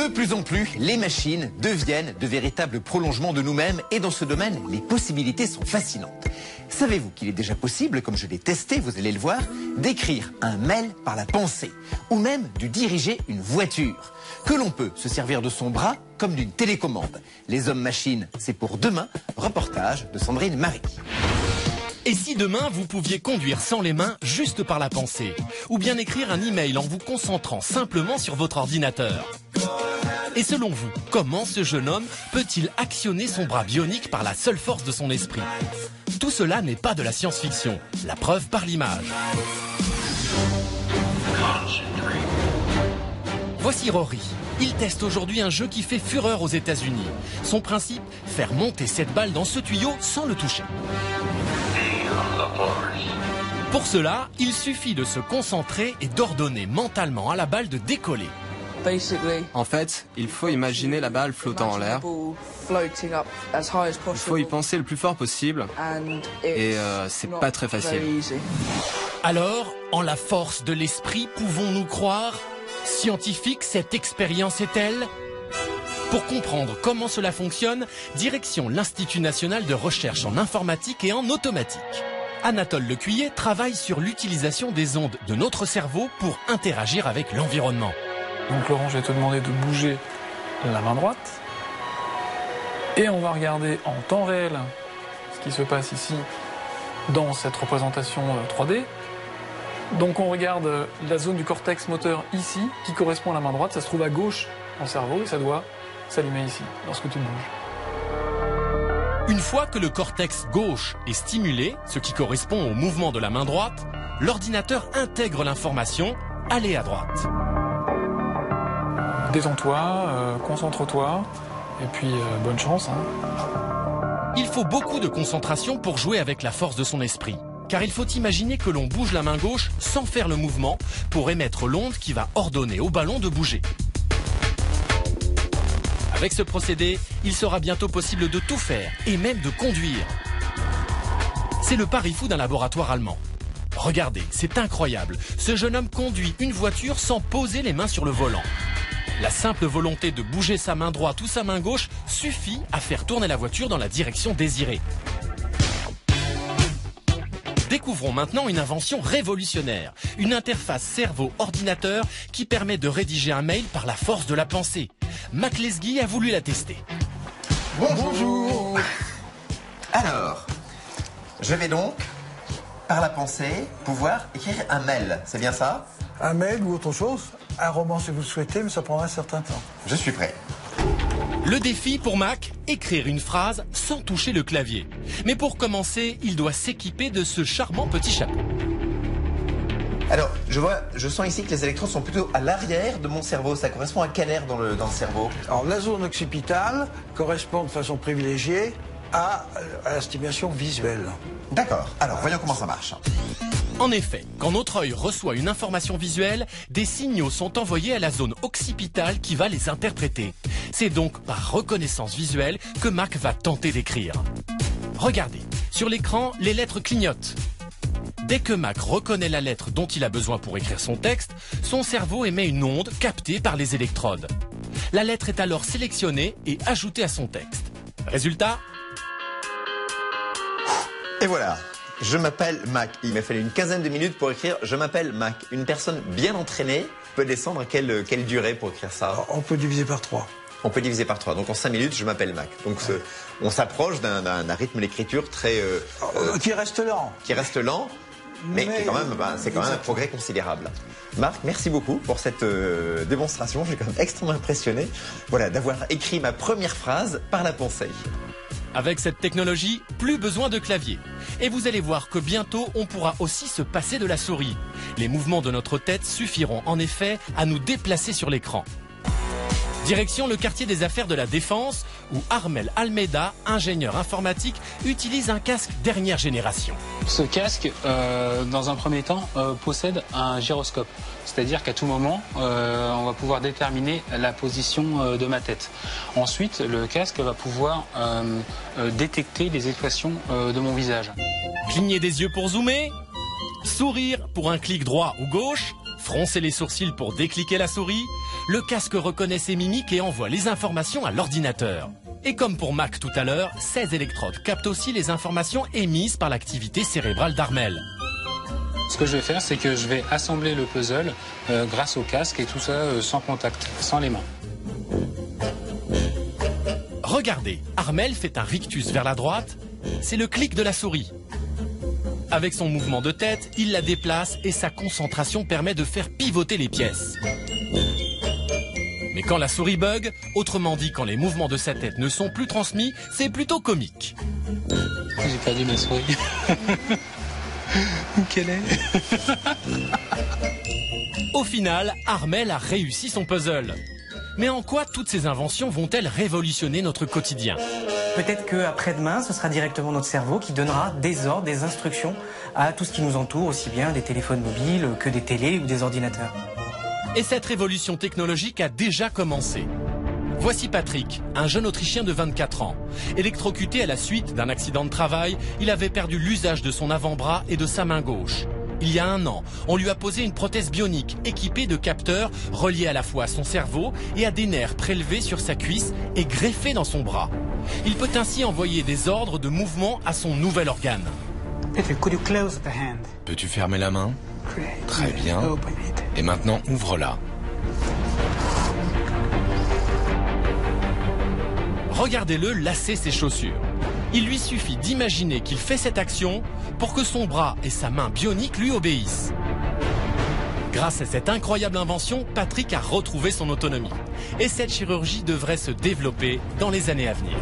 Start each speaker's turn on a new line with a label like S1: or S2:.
S1: plus en plus, les machines deviennent de véritables prolongements de nous-mêmes et dans ce domaine, les possibilités sont fascinantes. Savez-vous qu'il est déjà possible, comme je l'ai testé, vous allez le voir, d'écrire un mail par la pensée ou même de diriger une voiture, que l'on peut se servir de son bras comme d'une télécommande. Les hommes-machines, c'est pour demain, reportage de Sandrine Marie.
S2: Et si demain, vous pouviez conduire sans les mains, juste par la pensée? Ou bien écrire un email en vous concentrant simplement sur votre ordinateur? Et selon vous, comment ce jeune homme peut-il actionner son bras bionique par la seule force de son esprit? Tout cela n'est pas de la science-fiction, la preuve par l'image. Voici Rory. Il teste aujourd'hui un jeu qui fait fureur aux États-Unis. Son principe, faire monter cette balle dans ce tuyau sans le toucher. Pour cela, il suffit de se concentrer et d'ordonner mentalement à la balle de décoller.
S3: En fait, il faut imaginer la balle flottant en l'air. Il faut y penser le plus fort possible. Et c'est pas très facile.
S2: Alors, en la force de l'esprit, pouvons-nous croire? Scientifique, cette expérience est-elle? Pour comprendre comment cela fonctionne, direction l'Institut national de recherche en informatique et en automatique. Anatole Lecuyer travaille sur l'utilisation des ondes de notre cerveau pour interagir avec l'environnement.
S4: Donc Laurent, je vais te demander de bouger la main droite. Et on va regarder en temps réel ce qui se passe ici dans cette représentation 3D. Donc on regarde la zone du cortex moteur ici, qui correspond à la main droite. Ça se trouve à gauche dans le cerveau et ça doit s'allumer ici, lorsque tu bouges.
S2: Une fois que le cortex gauche est stimulé, ce qui correspond au mouvement de la main droite, l'ordinateur intègre l'information, allez à droite.
S4: Détends-toi, concentre-toi, et puis bonne chance.
S2: Il faut beaucoup de concentration pour jouer avec la force de son esprit. Car il faut imaginer que l'on bouge la main gauche sans faire le mouvement pour émettre l'onde qui va ordonner au ballon de bouger. Avec ce procédé, il sera bientôt possible de tout faire et même de conduire. C'est le pari fou d'un laboratoire allemand. Regardez, c'est incroyable. Ce jeune homme conduit une voiture sans poser les mains sur le volant. La simple volonté de bouger sa main droite ou sa main gauche suffit à faire tourner la voiture dans la direction désirée. Découvrons maintenant une invention révolutionnaire, une interface cerveau-ordinateur qui permet de rédiger un mail par la force de la pensée. Mac Lesguy a voulu la tester.
S1: Bonjour. Alors, je vais donc, par la pensée, pouvoir écrire un mail, c'est bien ça?
S5: Un mail ou autre chose, un roman si vous le souhaitez, mais ça prendra un certain temps.
S1: Je suis prêt.
S2: Le défi pour Mac, écrire une phrase sans toucher le clavier. Mais pour commencer, il doit s'équiper de ce charmant petit chapeau.
S1: Alors, je sens ici que les électrodes sont plutôt à l'arrière de mon cerveau. Ça correspond à quel aire dans le cerveau?
S5: Alors la zone occipitale correspond de façon privilégiée à la stimulation visuelle.
S1: D'accord. Alors, voyons comment ça marche.
S2: En effet, quand notre œil reçoit une information visuelle, des signaux sont envoyés à la zone occipitale qui va les interpréter. C'est donc par reconnaissance visuelle que Mac va tenter d'écrire. Regardez, sur l'écran, les lettres clignotent. Dès que Mac reconnaît la lettre dont il a besoin pour écrire son texte, son cerveau émet une onde captée par les électrodes. La lettre est alors sélectionnée et ajoutée à son texte. Résultat?
S1: Et voilà. Je m'appelle Mac. Il m'a fallu une quinzaine de minutes pour écrire « Je m'appelle Mac ». Une personne bien entraînée peut descendre à quelle durée pour écrire ça?
S5: Alors, on peut diviser par 3.
S1: On peut diviser par 3. Donc en 5 minutes, je m'appelle Mac. Donc on s'approche d'un rythme d'écriture très...
S5: qui reste lent.
S1: Qui reste lent, mais qui est quand même, c'est quand même un progrès considérable. Marc, merci beaucoup pour cette démonstration. Je suis quand même extrêmement impressionné, voilà, d'avoir écrit ma première phrase par la pensée.
S2: Avec cette technologie, plus besoin de clavier. Et vous allez voir que bientôt, on pourra aussi se passer de la souris. Les mouvements de notre tête suffiront en effet à nous déplacer sur l'écran. Direction le quartier des affaires de la Défense, où Armel Almeida, ingénieur informatique, utilise un casque dernière génération.
S6: Ce casque, dans un premier temps, possède un gyroscope. C'est-à-dire qu'à tout moment, on va pouvoir déterminer la position de ma tête. Ensuite, le casque va pouvoir détecter les expressions de mon visage.
S2: Cligner des yeux pour zoomer, sourire pour un clic droit ou gauche, froncer les sourcils pour décliquer la souris, le casque reconnaît ses mimiques et envoie les informations à l'ordinateur. Et comme pour Mac tout à l'heure, 16 électrodes captent aussi les informations émises par l'activité cérébrale d'Armel.
S6: Ce que je vais faire, c'est que je vais assembler le puzzle grâce au casque et tout ça sans contact, sans les mains.
S2: Regardez, Armel fait un rictus vers la droite, c'est le clic de la souris. Avec son mouvement de tête, il la déplace et sa concentration permet de faire pivoter les pièces. Mais quand la souris bug, autrement dit quand les mouvements de sa tête ne sont plus transmis, c'est plutôt comique.
S6: J'ai perdu ma souris. Où qu'elle est?
S2: Au final, Armel a réussi son puzzle. Mais en quoi toutes ces inventions vont-elles révolutionner notre quotidien?
S7: Peut-être qu'après-demain, ce sera directement notre cerveau qui donnera des ordres, des instructions à tout ce qui nous entoure, aussi bien des téléphones mobiles que des télés ou des ordinateurs.
S2: Et cette révolution technologique a déjà commencé. Voici Patrick, un jeune Autrichien de 24 ans. Électrocuté à la suite d'un accident de travail, il avait perdu l'usage de son avant-bras et de sa main gauche. Il y a un an, on lui a posé une prothèse bionique équipée de capteurs reliés à la fois à son cerveau et à des nerfs prélevés sur sa cuisse et greffés dans son bras. Il peut ainsi envoyer des ordres de mouvement à son nouvel organe.
S8: Peux-tu fermer la main? Très bien. Et maintenant, ouvre-la.
S2: Regardez-le lasser ses chaussures. Il lui suffit d'imaginer qu'il fait cette action pour que son bras et sa main bionique lui obéissent. Grâce à cette incroyable invention, Patrick a retrouvé son autonomie. Et cette chirurgie devrait se développer dans les années à venir.